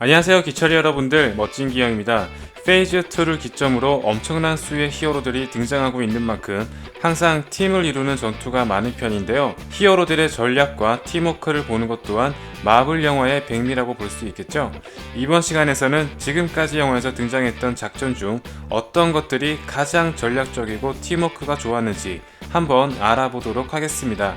안녕하세요 기철이 여러분들, 멋진 기영입니다. 페이즈2를 기점으로 엄청난 수의 히어로들이 등장하고 있는 만큼 항상 팀을 이루는 전투가 많은 편인데요. 히어로들의 전략과 팀워크를 보는 것 또한 마블 영화의 백미라고 볼 수 있겠죠. 이번 시간에서는 지금까지 영화에서 등장했던 작전 중 어떤 것들이 가장 전략적이고 팀워크가 좋았는지 한번 알아보도록 하겠습니다.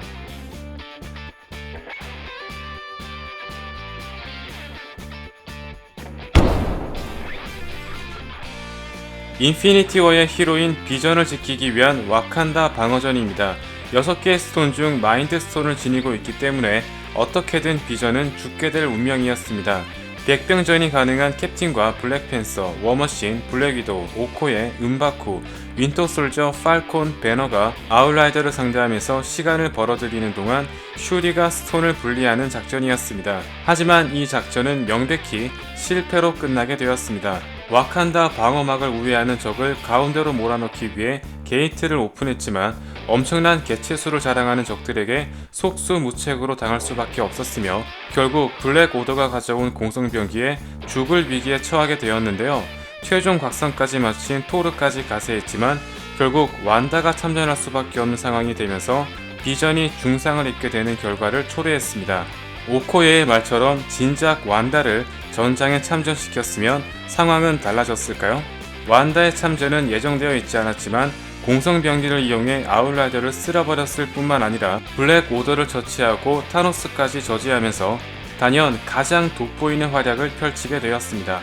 인피니티 워의 히로인 비전을 지키기 위한 와칸다 방어전입니다. 6개의 스톤 중 마인드 스톤을 지니고 있기 때문에 어떻게든 비전은 죽게 될 운명이었습니다. 백병전이 가능한 캡틴과 블랙팬서, 워머신, 블랙 위도우, 오코에, 은바쿠, 윈터솔저, 팔콘, 배너가 아웃라이더를 상대하면서 시간을 벌어들이는 동안 슈리가 스톤을 분리하는 작전이었습니다. 하지만 이 작전은 명백히 실패로 끝나게 되었습니다. 와칸다 방어막을 우회하는 적을 가운데로 몰아넣기 위해 게이트를 오픈했지만 엄청난 개체수를 자랑하는 적들에게 속수무책으로 당할 수밖에 없었으며 결국 블랙 오더가 가져온 공성병기에 죽을 위기에 처하게 되었는데요. 최종 각성까지 마친 토르까지 가세했지만 결국 완다가 참전할 수밖에 없는 상황이 되면서 비전이 중상을 입게 되는 결과를 초래했습니다. 오코예의 말처럼 진작 완다를 전장에 참전시켰으면 상황은 달라졌을까요? 완다의 참전은 예정되어 있지 않았지만 공성병기를 이용해 아웃라이더를 쓸어버렸을 뿐만 아니라 블랙 오더를 처치하고 타노스까지 저지하면서 단연 가장 돋보이는 활약을 펼치게 되었습니다.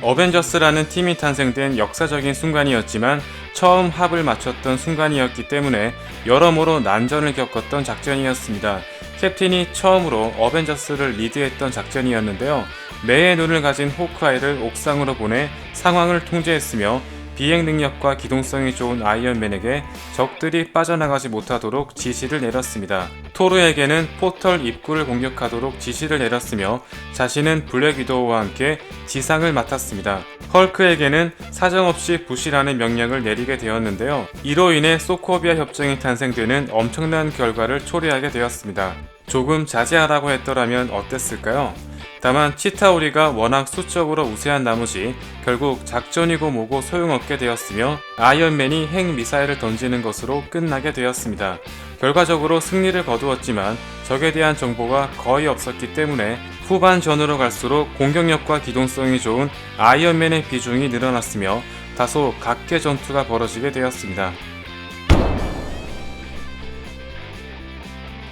어벤져스라는 팀이 탄생된 역사적인 순간이었지만 처음 합을 맞췄던 순간이었기 때문에 여러모로 난전을 겪었던 작전이었습니다. 캡틴이 처음으로 어벤져스를 리드했던 작전이었는데요. 매의 눈을 가진 호크아이를 옥상으로 보내 상황을 통제했으며 비행 능력과 기동성이 좋은 아이언맨에게 적들이 빠져나가지 못하도록 지시를 내렸습니다. 토르에게는 포털 입구를 공격하도록 지시를 내렸으며 자신은 블랙 위도우와 함께 지상을 맡았습니다. 헐크에게는 사정없이 부실하는 명령을 내리게 되었는데요. 이로 인해 소코비아 협정이 탄생되는 엄청난 결과를 초래하게 되었습니다. 조금 자제하라고 했더라면 어땠을까요? 다만 치타오리가 워낙 수적으로 우세한 나머지 결국 작전이고 뭐고 소용없게 되었으며 아이언맨이 핵미사일을 던지는 것으로 끝나게 되었습니다. 결과적으로 승리를 거두었지만 적에 대한 정보가 거의 없었기 때문에 후반전으로 갈수록 공격력과 기동성이 좋은 아이언맨의 비중이 늘어났으며 다소 각계 전투가 벌어지게 되었습니다.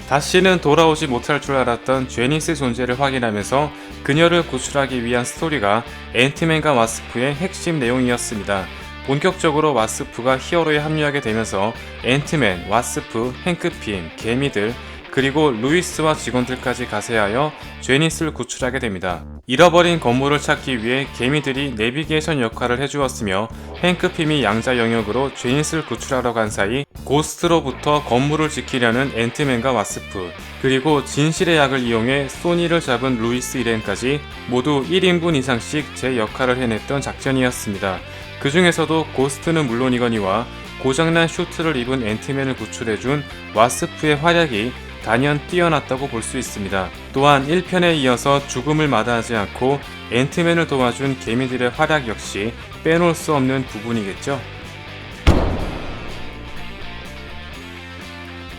다시는 돌아오지 못할 줄 알았던 제니스 존재를 확인하면서 그녀를 구출하기 위한 스토리가 앤트맨과 와스프의 핵심 내용이었습니다. 본격적으로 와스프가 히어로에 합류하게 되면서 앤트맨, 와스프, 행크핌, 개미들, 그리고 루이스와 직원들까지 가세하여 제니스를 구출하게 됩니다. 잃어버린 건물을 찾기 위해 개미들이 내비게이션 역할을 해주었으며 행크핌이 양자 영역으로 제니스를 구출하러 간 사이 고스트로부터 건물을 지키려는 앤트맨과 와스프, 그리고 진실의 약을 이용해 소니를 잡은 루이스 일행까지 모두 1인분 이상씩 제 역할을 해냈던 작전이었습니다. 그 중에서도 고스트는 물론이거니와 고장난 슈트를 입은 앤트맨을 구출해준 와스프의 활약이 단연 뛰어났다고 볼 수 있습니다. 또한 1편에 이어서 죽음을 마다하지 않고 앤트맨을 도와준 개미들의 활약 역시 빼놓을 수 없는 부분이겠죠.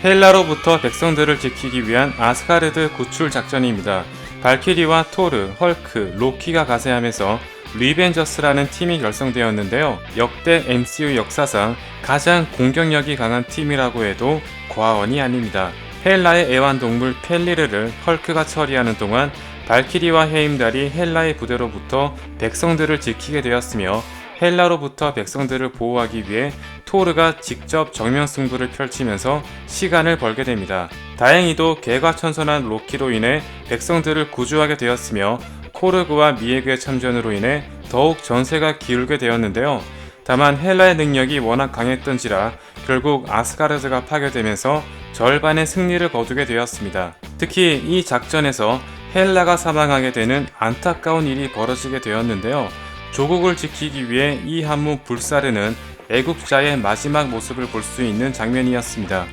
헬라로부터 백성들을 지키기 위한 아스가르드 구출 작전입니다. 발키리와 토르, 헐크, 로키가 가세하면서 리벤저스라는 팀이 결성되었는데요. 역대 MCU 역사상 가장 공격력이 강한 팀이라고 해도 과언이 아닙니다. 헬라의 애완동물 펠리르를 헐크가 처리하는 동안 발키리와 헤임달이 헬라의 부대로부터 백성들을 지키게 되었으며 헬라로부터 백성들을 보호하기 위해 토르가 직접 정면 승부를 펼치면서 시간을 벌게 됩니다. 다행히도 개과천선한 로키로 인해 백성들을 구조하게 되었으며 코르그와 미에그의 참전으로 인해 더욱 전세가 기울게 되었는데요. 다만 헬라의 능력이 워낙 강했던지라 결국 아스가르드가 파괴되면서 절반의 승리를 거두게 되었습니다. 특히 이 작전에서 헬라가 사망하게 되는 안타까운 일이 벌어지게 되었는데요. 조국을 지키기 위해 이 한무 불사르는 애국자의 마지막 모습을 볼 수 있는 장면이었습니다.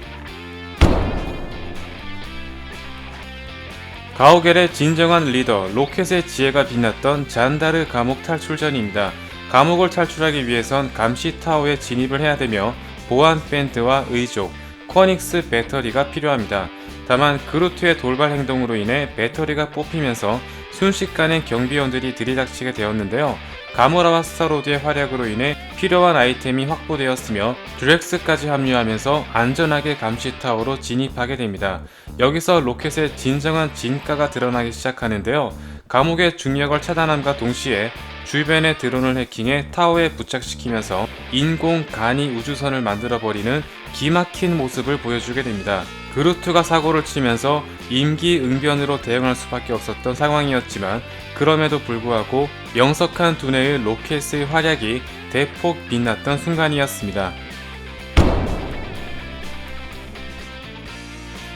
가오갤의 진정한 리더 로켓의 지혜가 빛났던 잔다르 감옥 탈출전입니다. 감옥을 탈출하기 위해선 감시 타워에 진입을 해야 되며 보안 밴드와 의족, 코닉스 배터리가 필요합니다. 다만 그루트의 돌발 행동으로 인해 배터리가 뽑히면서 순식간에 경비원들이 들이닥치게 되었는데요. 가모라와 스타로드의 활약으로 인해 필요한 아이템이 확보되었으며 드렉스까지 합류하면서 안전하게 감시타워로 진입하게 됩니다. 여기서 로켓의 진정한 진가가 드러나기 시작하는데요. 감옥의 중력을 차단함과 동시에 주변의 드론을 해킹해 타워에 부착시키면서 인공 간이 우주선을 만들어버리는 기막힌 모습을 보여주게 됩니다. 그루트가 사고를 치면서 임기응변으로 대응할 수밖에 없었던 상황이었지만 그럼에도 불구하고 명석한 두뇌의 로켓의 활약이 대폭 빛났던 순간이었습니다.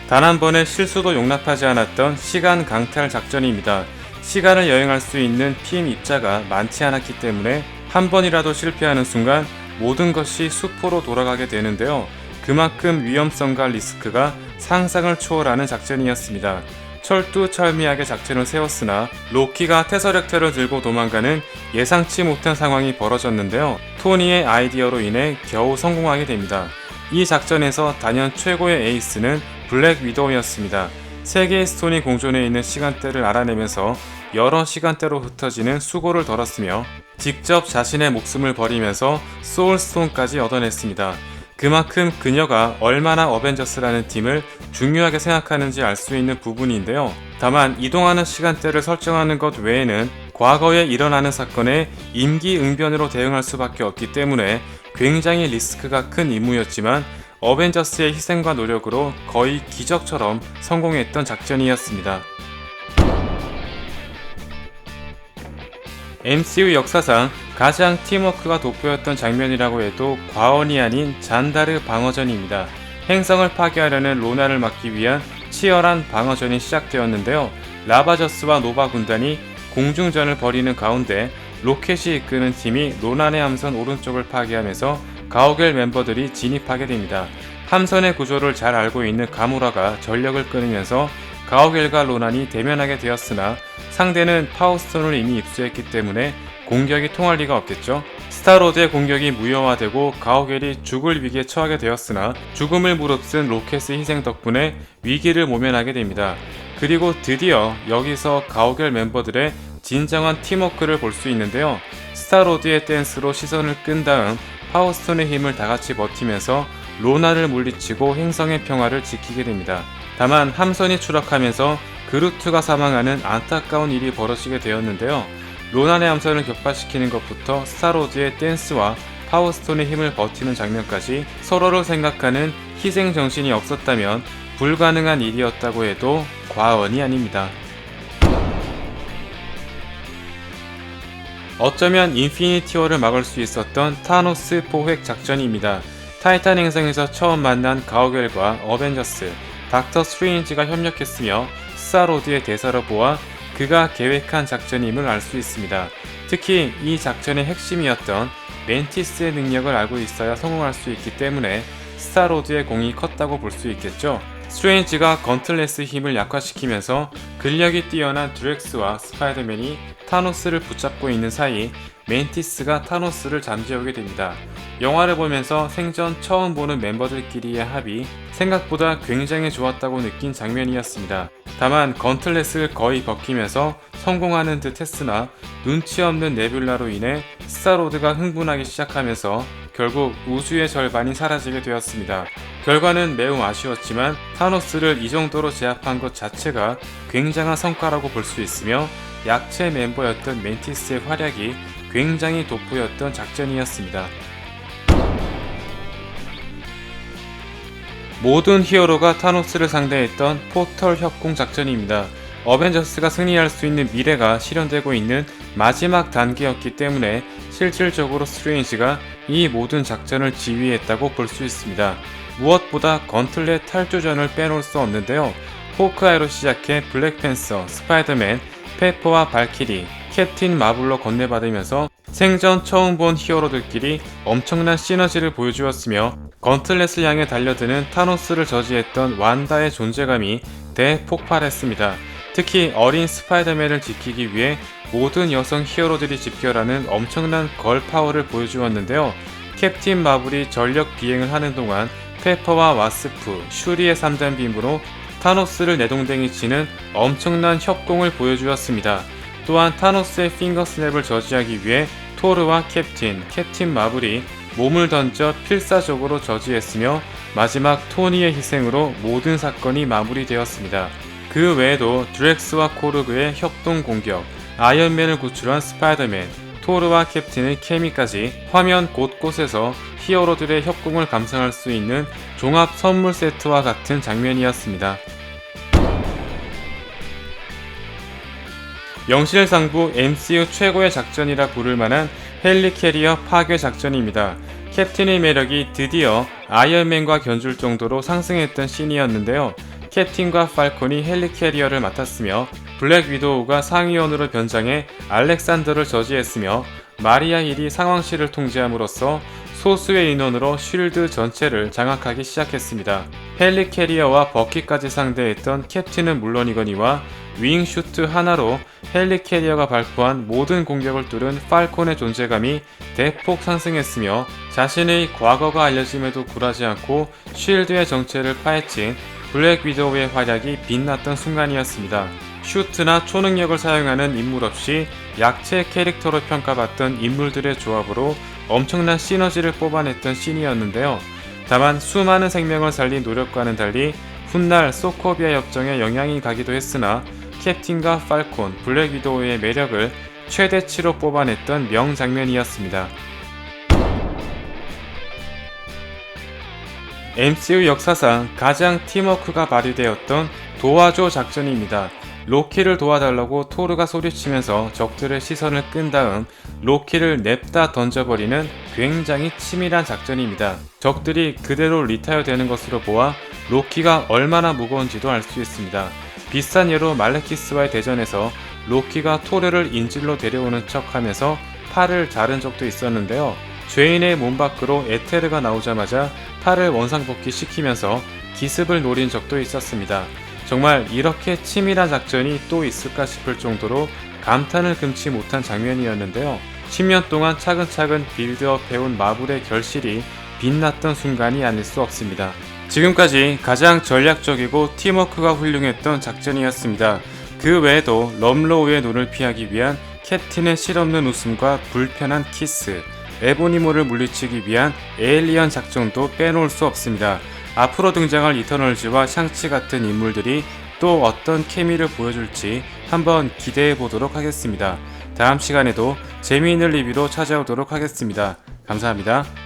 단 한 번의 실수도 용납하지 않았던 시간 강탈 작전입니다. 시간을 여행할 수 있는 팀 입자가 많지 않았기 때문에 한 번이라도 실패하는 순간 모든 것이 수포로 돌아가게 되는데요. 그만큼 위험성과 리스크가 상상을 초월하는 작전이었습니다. 철두철미하게 작전을 세웠으나 로키가 태서력태를 들고 도망가는 예상치 못한 상황이 벌어졌는데요. 토니의 아이디어로 인해 겨우 성공하게 됩니다. 이 작전에서 단연 최고의 에이스는 블랙 위도우였습니다. 3개의 스톤이 공존해 있는 시간대를 알아내면서 여러 시간대로 흩어지는 수고를 덜었으며 직접 자신의 목숨을 버리면서 소울스톤까지 얻어냈습니다. 그만큼 그녀가 얼마나 어벤져스라는 팀을 중요하게 생각하는지 알 수 있는 부분인데요. 다만 이동하는 시간대를 설정하는 것 외에는 과거에 일어나는 사건에 임기응변으로 대응할 수밖에 없기 때문에 굉장히 리스크가 큰 임무였지만 어벤져스의 희생과 노력으로 거의 기적처럼 성공했던 작전이었습니다. MCU 역사상 가장 팀워크가 돋보였던 장면이라고 해도 과언이 아닌 잔다르 방어전입니다. 행성을 파괴하려는 로나를 막기 위한 치열한 방어전이 시작되었는데요. 라바저스와 노바 군단이 공중전을 벌이는 가운데 로켓이 이끄는 팀이 로난의 함선 오른쪽을 파괴하면서 가오갤 멤버들이 진입하게 됩니다. 함선의 구조를 잘 알고 있는 가무라가 전력을 끊으면서 가오갤과 로난이 대면하게 되었으나 상대는 파워스톤을 이미 입수했기 때문에 공격이 통할 리가 없겠죠. 스타로드의 공격이 무효화되고 가오갤이 죽을 위기에 처하게 되었으나 죽음을 무릅쓴 로켓의 희생 덕분에 위기를 모면하게 됩니다. 그리고 드디어 여기서 가오갤 멤버들의 진정한 팀워크를 볼 수 있는데요. 스타로드의 댄스로 시선을 끈 다음 파워스톤의 힘을 다같이 버티면서 로나를 물리치고 행성의 평화를 지키게 됩니다. 다만 함선이 추락하면서 그루트가 사망하는 안타까운 일이 벌어지게 되었는데요. 로난의 함선을 격파시키는 것부터 스타로드의 댄스와 파워스톤의 힘을 버티는 장면까지 서로를 생각하는 희생정신이 없었다면 불가능한 일이었다고 해도 과언이 아닙니다. 어쩌면 인피니티 워를 막을 수 있었던 타노스 포획 작전입니다. 타이탄 행성에서 처음 만난 가오갤과 어벤져스, 닥터 스트레인지가 협력했으며 스타로드의 대사로 보아 그가 계획한 작전임을 알 수 있습니다. 특히 이 작전의 핵심이었던 멘티스의 능력을 알고 있어야 성공할 수 있기 때문에 스타로드의 공이 컸다고 볼 수 있겠죠. 스트레인지가 건틀레스 힘을 약화시키면서 근력이 뛰어난 드렉스와 스파이더맨이 타노스를 붙잡고 있는 사이 멘티스가 타노스를 잠재우게 됩니다. 영화를 보면서 생전 처음 보는 멤버들끼리의 합이 생각보다 굉장히 좋았다고 느낀 장면이었습니다. 다만 건틀렛을 거의 벗기면서 성공하는 듯 했으나 눈치 없는 네뷸라로 인해 스타로드가 흥분하기 시작하면서 결국 우주의 절반이 사라지게 되었습니다. 결과는 매우 아쉬웠지만 타노스를 이 정도로 제압한 것 자체가 굉장한 성과라고 볼 수 있으며 약체 멤버였던 멘티스의 활약이 굉장히 돋보였던 작전이었습니다. 모든 히어로가 타노스를 상대했던 포털 협공 작전입니다. 어벤져스가 승리할 수 있는 미래가 실현되고 있는 마지막 단계였기 때문에 실질적으로 스트레인지가 이 모든 작전을 지휘했다고 볼 수 있습니다. 무엇보다 건틀렛 탈주전을 빼놓을 수 없는데요. 호크아이로 시작해 블랙팬서, 스파이더맨, 페퍼와 발키리, 캡틴 마블로 건네받으면서 생전 처음 본 히어로들끼리 엄청난 시너지를 보여주었으며 건틀렛을 향해 달려드는 타노스를 저지했던 완다의 존재감이 대폭발했습니다. 특히 어린 스파이더맨을 지키기 위해 모든 여성 히어로들이 집결하는 엄청난 걸 파워를 보여주었는데요. 캡틴 마블이 전력 비행을 하는 동안 페퍼와 와스프, 슈리의 3단 빔으로 타노스를 내동댕이 치는 엄청난 협공을 보여주었습니다. 또한 타노스의 핑거 스냅을 저지하기 위해 토르와 캡틴 마블이 몸을 던져 필사적으로 저지했으며 마지막 토니의 희생으로 모든 사건이 마무리되었습니다. 그 외에도 드렉스와 코르그의 협동 공격, 아이언맨을 구출한 스파이더맨, 토르와 캡틴의 케미까지 화면 곳곳에서 히어로들의 협공을 감상할 수 있는 종합 선물 세트와 같은 장면이었습니다. 영실상부 MCU 최고의 작전이라 부를 만한 헬리캐리어 파괴 작전입니다. 캡틴의 매력이 드디어 아이언맨과 견줄 정도로 상승했던 씬이었는데요. 캡틴과 팔콘이 헬리캐리어를 맡았으며 블랙 위도우가 상위원으로 변장해 알렉산더를 저지했으며 마리아 힐이 상황실을 통제함으로써 소수의 인원으로 쉴드 전체를 장악하기 시작했습니다. 헬리캐리어와 버키까지 상대했던 캡틴은 물론이거니와 윙슈트 하나로 헬리캐리어가 발포한 모든 공격을 뚫은 팔콘의 존재감이 대폭 상승했으며 자신의 과거가 알려짐에도 굴하지 않고 쉴드의 정체를 파헤친 블랙 위도우의 활약이 빛났던 순간이었습니다. 슈트나 초능력을 사용하는 인물 없이 약체 캐릭터로 평가받던 인물들의 조합으로 엄청난 시너지를 뽑아냈던 씬이었는데요. 다만 수많은 생명을 살린 노력과는 달리 훗날 소코비아 협정에 영향이 가기도 했으나 캡틴과 팔콘, 블랙 위도우의 매력을 최대치로 뽑아냈던 명장면이었습니다. MCU 역사상 가장 팀워크가 발휘되었던 도와줘 작전입니다. 로키를 도와달라고 토르가 소리치면서 적들의 시선을 끈 다음 로키를 냅다 던져버리는 굉장히 치밀한 작전입니다. 적들이 그대로 리타이어 되는 것으로 보아 로키가 얼마나 무거운지도 알 수 있습니다. 비슷한 예로 말레키스와의 대전에서 로키가 토르를 인질로 데려오는 척 하면서 팔을 자른 적도 있었는데요. 죄인의 몸 밖으로 에테르가 나오자마자 팔을 원상복귀 시키면서 기습을 노린 적도 있었습니다. 정말 이렇게 치밀한 작전이 또 있을까 싶을 정도로 감탄을 금치 못한 장면이었는데요. 10년 동안 차근차근 빌드업해온 마블의 결실이 빛났던 순간이 아닐 수 없습니다. 지금까지 가장 전략적이고 팀워크가 훌륭했던 작전이었습니다. 그 외에도 럼로우의 눈을 피하기 위한 캡틴의 실없는 웃음과 불편한 키스, 에보니모를 물리치기 위한 에일리언 작전도 빼놓을 수 없습니다. 앞으로 등장할 이터널즈와 샹치 같은 인물들이 또 어떤 케미를 보여줄지 한번 기대해 보도록 하겠습니다. 다음 시간에도 재미있는 리뷰로 찾아오도록 하겠습니다. 감사합니다.